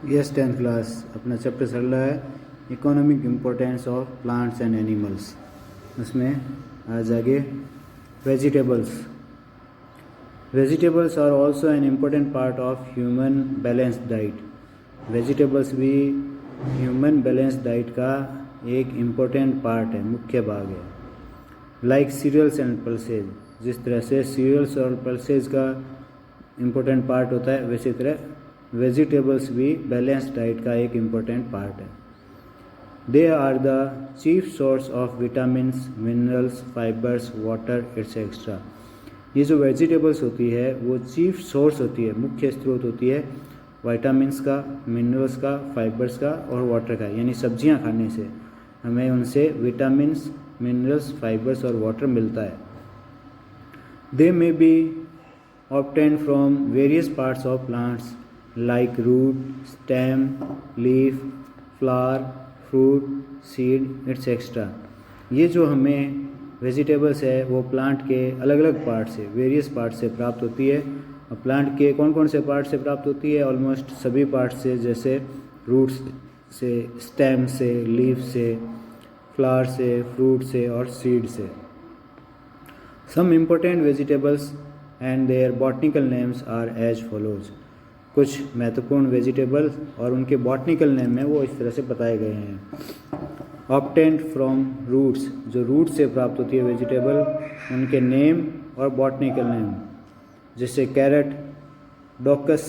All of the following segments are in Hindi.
यस 10th क्लास अपना चैप्टर चल रहा है economic importance of plants and animals. उसमें आज आगे vegetables. Vegetables are also an important part of human balance diet. Vegetables भी ह्यूमन बैलेंस डाइट का एक इम्पोर्टेंट पार्ट है, मुख्य भाग है। लाइक सीरियल्स एंड पल्सेज, जिस तरह से सीरियल्स और पल्सेज का इम्पोर्टेंट पार्ट होता है, वैसी तरह वेजिटेबल्स भी बैलेंस डाइट का एक इम्पोर्टेंट पार्ट है। They are the chief source of vitamins, minerals, fibres, water etcetera. ये जो वेजिटेबल्स होती है वो चीफ सोर्स होती है, मुख्य स्रोत होती है विटामिन्स का, मिनरल्स का, फाइबर्स का और वाटर का। यानी सब्जियां खाने से हमें उनसे विटामिन्स, मिनरल्स, फाइबर्स और वाटर मिलता है। They may be obtained from various parts of plants like root, stem, leaf, flower, fruit, seed, etc. ये जो हमें वेजिटेबल्स है वो प्लांट के अलग अलग पार्ट से, वेरियस पार्ट से प्राप्त होती है। और प्लांट के कौन कौन से पार्ट से प्राप्त होती है? ऑलमोस्ट सभी पार्ट से, जैसे रूट्स से, स्टेम से, लीफ से, फ्लावर से, फ्रूट से और सीड से। Some important vegetables and their botanical names are as follows. कुछ महत्वपूर्ण वेजिटेबल और उनके बॉटनिकल नेम है वो इस तरह से बताए गए हैं। ऑब्टेन्ड फ्रॉम रूट्स, जो रूट से प्राप्त होती है वेजिटेबल, उनके नेम और बॉटनिकल नेम, जैसे कैरेट, डोकस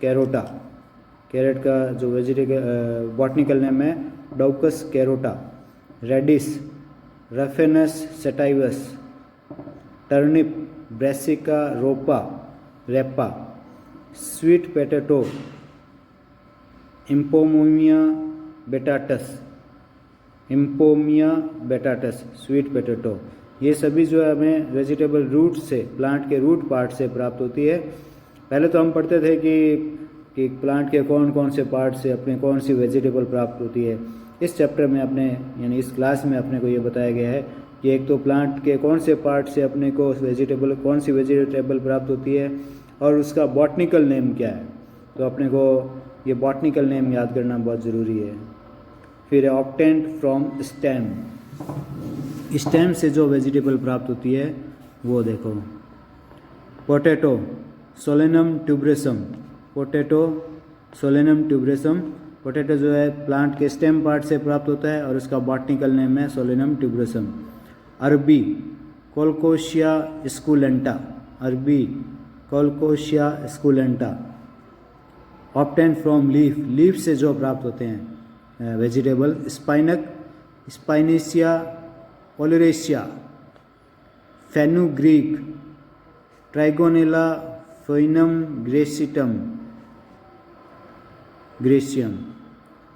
कैरोटा। कैरेट का जो वेजिटेबल बॉटनिकल नेम है Daucus carota. Radish, Raphanus sativus. Turnip, Brassica rapa rapa. Sweet potato, Ipomoea batatas. Ipomoea batatas, sweet potato. ये सभी जो है हमें वेजिटेबल रूट से, प्लांट के रूट पार्ट से प्राप्त होती है। पहले तो हम पढ़ते थे कि प्लांट के कौन कौन से पार्ट से अपने कौन सी वेजिटेबल प्राप्त होती है। इस चैप्टर में अपने यानी इस क्लास में अपने को ये बताया गया है कि एक तो प्लांट के कौन से पार्ट से अपने को वेजिटेबल, कौन सी वेजिटेबल प्राप्त होती है और उसका बॉटनिकल नेम क्या है। तो अपने को ये बॉटनिकल नेम याद करना बहुत ज़रूरी है। फिर ऑब्टेन्ड फ्रॉम स्टेम। स्टेम से जो वेजिटेबल प्राप्त होती है वो देखो, potato, Solanum tuberosum. Potato, Solanum tuberosum. Potato जो है प्लांट के स्टेम पार्ट से प्राप्त होता है और उसका बॉटनिकल नेम है सोलेनम ट्यूबरेसम। अरबी, कोलकोशिया स्कूलेंटा। अरबी, Colocasia esculenta. Obtain from leaf, leaf से जो प्राप्त होते हैं vegetable, spinach, Spinacia oleracea. Fenugreek, Trigonella foenum graecum graecum.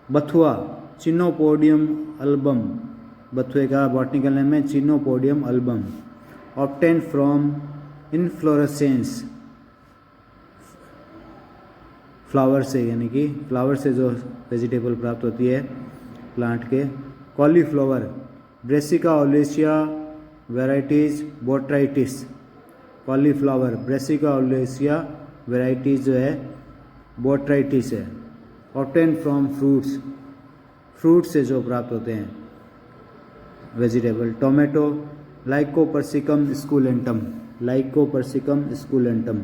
बथुआ, चिनोपोडियम अल्बम। बथुए का बॉटनिकल नेम है Chenopodium album. Obtain from inflorescence, flower से, यानी कि फ्लावर से जो वेजिटेबल प्राप्त होती है प्लांट के। Cauliflower, Brassica oleracea varieties botrytis. Cauliflower, Brassica oleracea varieties जो है बोट्राइटिस है। ऑब्टेन फ्रॉम फ्रूट्स, फ्रूट से जो प्राप्त होते हैं vegetable. Tomato, Lycopersicum esculentum. Lycopersicum esculentum.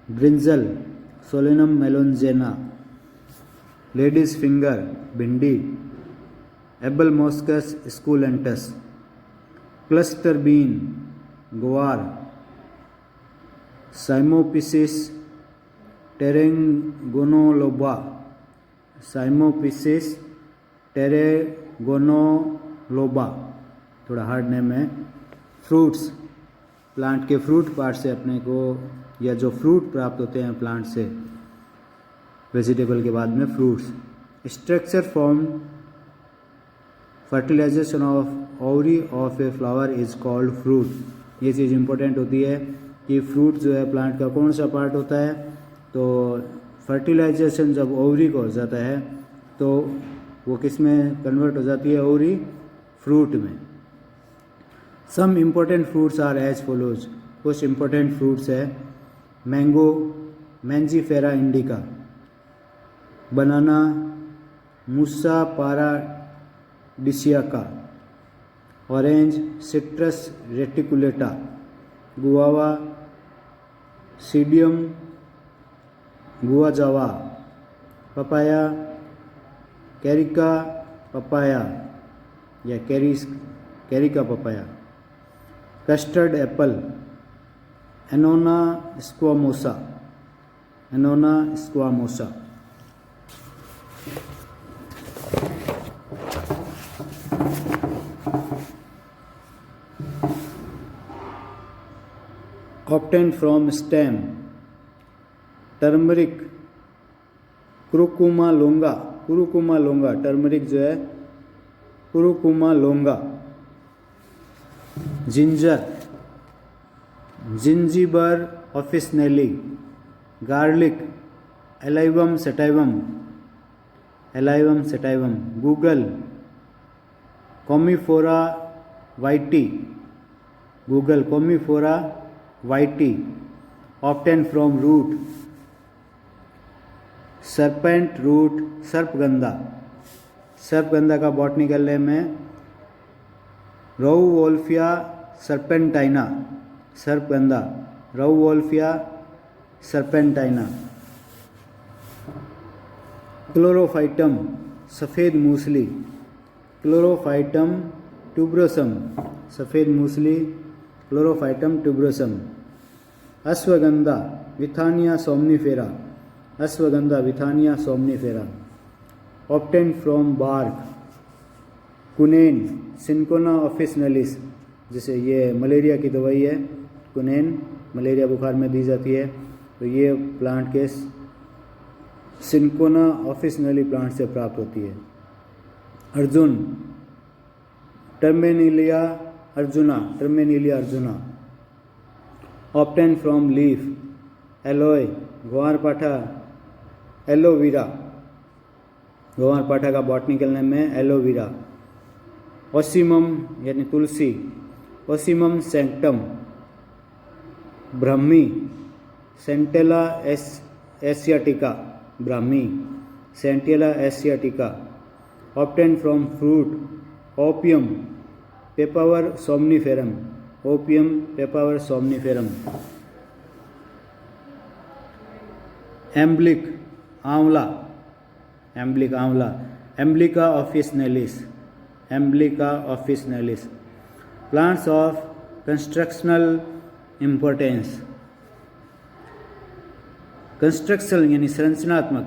Brinjal, Solanum melongena. Ladies finger, भिंडी, Abelmoschus esculentus. Cluster bean, ग्वार। Cyamopsis tetragonoloba. साइमोपिसिस टेरेगोनोलोबा, थोड़ा हार्ड नेम है। फ्रूट्स, प्लांट के फ्रूट पार्ट से अपने को, या जो फ्रूट प्राप्त होते हैं प्लांट से वेजिटेबल के बाद में, fruits. Structure form fertilisation of ovary of a flower is called fruit. ये चीज़ इंपॉर्टेंट होती है कि फ्रूट जो है प्लांट का कौन सा पार्ट होता है। तो फर्टिलाइजेशन जब ओवरी को हो जाता है तो वो किस में कन्वर्ट हो जाती है? ओवरी, फ्रूट में। Some important fruits are as follows. कुछ इम्पोर्टेंट फ्रूट्स है mango, Mangifera indica, banana Musa paradisiaca, orange Citrus reticulata, guava Psidium guajava, papaya Carica papaya या Carica papaya, custard apple Annona squamosa, Annona squamosa. obtained from stem turmeric Curcuma longa, turmeric जो है Curcuma longa, ginger Zingiber officinale, garlic Allium sativum, गूगल Commiphora wightii, obtained from root serpent root, सर्पगंधा का बॉटनिकल नेम है राउवोल्फिया सर्पेंटाइना, सर्पगंधा राउवोल्फिया सर्पेंटाइना। क्लोरोफाइटम सफ़ेद मूसली, क्लोरोफाइटम ट्यूबरोसम, सफ़ेद मूसली क्लोरोफाइटम ट्यूबरोसम। अश्वगंधा Withania somnifera, obtained from bark quinine Cinchona officinalis, जैसे ये मलेरिया की दवाई है कुनेन, मलेरिया बुखार में दी जाती है, तो ये प्लांट के सिंकोना ऑफिसनेली प्लांट से प्राप्त होती है। अर्जुन Terminalia arjuna, obtained from leaf aloe, ग्वारपाठा एलोवीरा, ग्वारपाठा का बॉटनिकल नेम है एलोवीरा। ओसिमम यानी तुलसी, ओसिमम सैंक्टम, ब्राह्मी सेंटेला एशियाटिका, ब्राह्मी Centella asiatica. obtained from fruit opium Papaver somniferum, emblic आंवला, Emblica officinalis. Plants of constructional importance, constructional यानी संरचनात्मक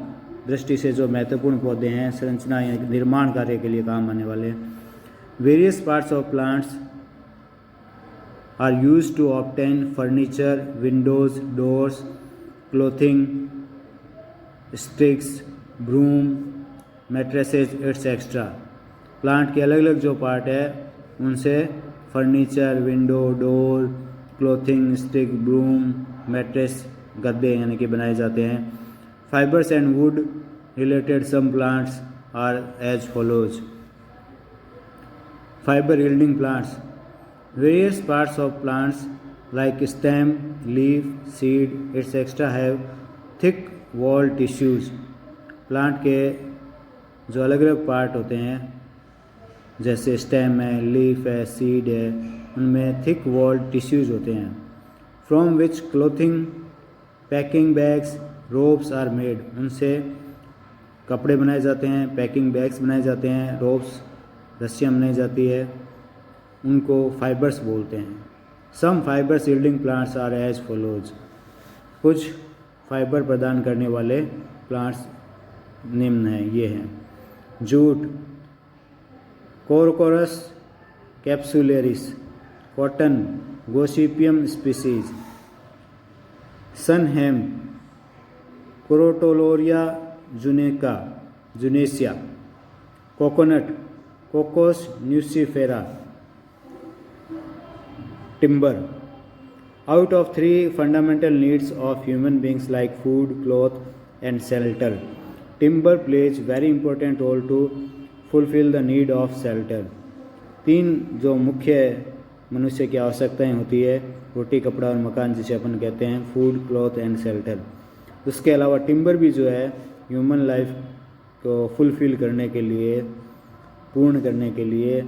दृष्टि से जो महत्वपूर्ण पौधे हैं, संरचना या निर्माण कार्य के लिए काम आने वाले। Various parts of plants are used to obtain furniture, windows, doors, clothing, sticks, broom, mattresses etcetera. Plant के अलग अलग जो पार्ट है उनसे furniture, window, door, clothing, stick, broom, mattress, गद्दे यानी कि बनाए जाते हैं। Fibres and wood related some plants are as follows. Fibre yielding plants, various parts of plants like stem, leaf, seed etcetera have thick wall tissues. Plant के जो अलग अलग पार्ट होते हैं जैसे स्टेम है, लीफ है, सीड है, उनमें थिक वॉल टिश्यूज होते हैं। From which clothing, packing bags, ropes are made, उनसे कपड़े बनाए जाते हैं, पैकिंग बैग्स बनाए जाते हैं, रोप्स रस्सियाँ बनाई जाती है, उनको फाइबर्स बोलते हैं। Some fibres yielding plants are as follows, कुछ फाइबर प्रदान करने वाले प्लांट्स निम्न हैं, ये हैं। Jute corchorus capsularis, cotton gossypium species, sunn hemp crotalaria juncea, coconut cocos nucifera. Timber, out of three fundamental needs of human beings like food, cloth and shelter, timber plays very important role to fulfill the need of shelter। तीन जो मुख्य मनुष्य की आवश्यकताएं होती है, रोटी, कपड़ा और मकान, जिसे अपन कहते हैं फूड, क्लॉथ एंड शेल्टर। उसके अलावा टिम्बर भी जो है ह्यूमन लाइफ को फुलफिल करने के लिए, पूर्ण करने के लिए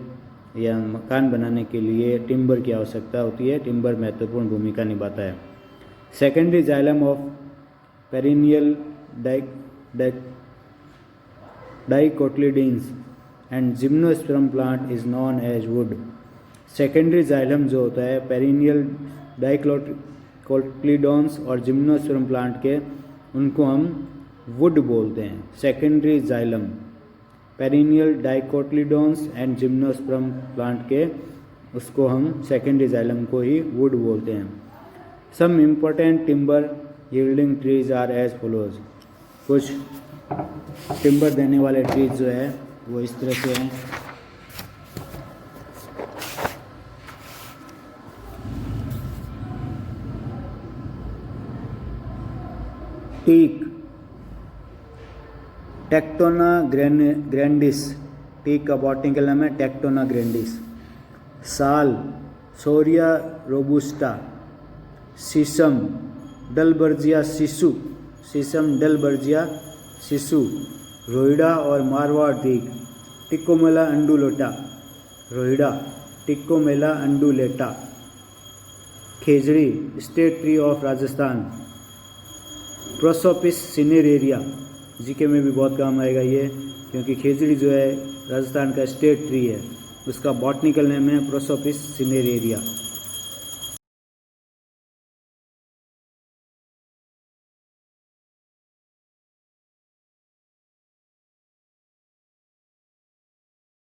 या मकान बनाने के लिए टिम्बर की आवश्यकता होती है। टिम्बर महत्वपूर्ण भूमिका निभाता है। Secondary xylem of perennial dicotyledons and gymnosperm plant is known as wood. Secondary xylem जो होता है पेरिनियल डाइकोटिलीडन्स और जिम्नोस्पर्म प्लांट के, उनको हम वुड बोलते हैं। Secondary xylem perennial dicotyledons and gymnosperm plant के, उसको हम सेकेंडरी जाइलम को ही वुड बोलते हैं। Some important timber yielding trees are as follows. कुछ टिम्बर देने वाले ट्रीज जो है वो इस तरह से हैं। टीक, टेक्टोना ग्रैंडिस, टीक का बॉटनिकल नाम है टेक्टोना ग्रैंडिस। साल, सोरिया रोबुस्टा। शीशम, डलबर्जिया शिशु, शीशम डलबर्जिया शिशु। रोहिड़ा और मारवाड़ टीक, टिकोमेला अंडुलेटा, रोहिड़ा टिकोमेला अंडुलेटा। खेजड़ी, state tree of Rajasthan, prosopis cineraria. GK में भी बहुत काम आएगा ये, क्योंकि खेजड़ी जो है राजस्थान का स्टेट ट्री है, उसका बॉटनिकल नेम है प्रोसोपिस सिनेरेरिया।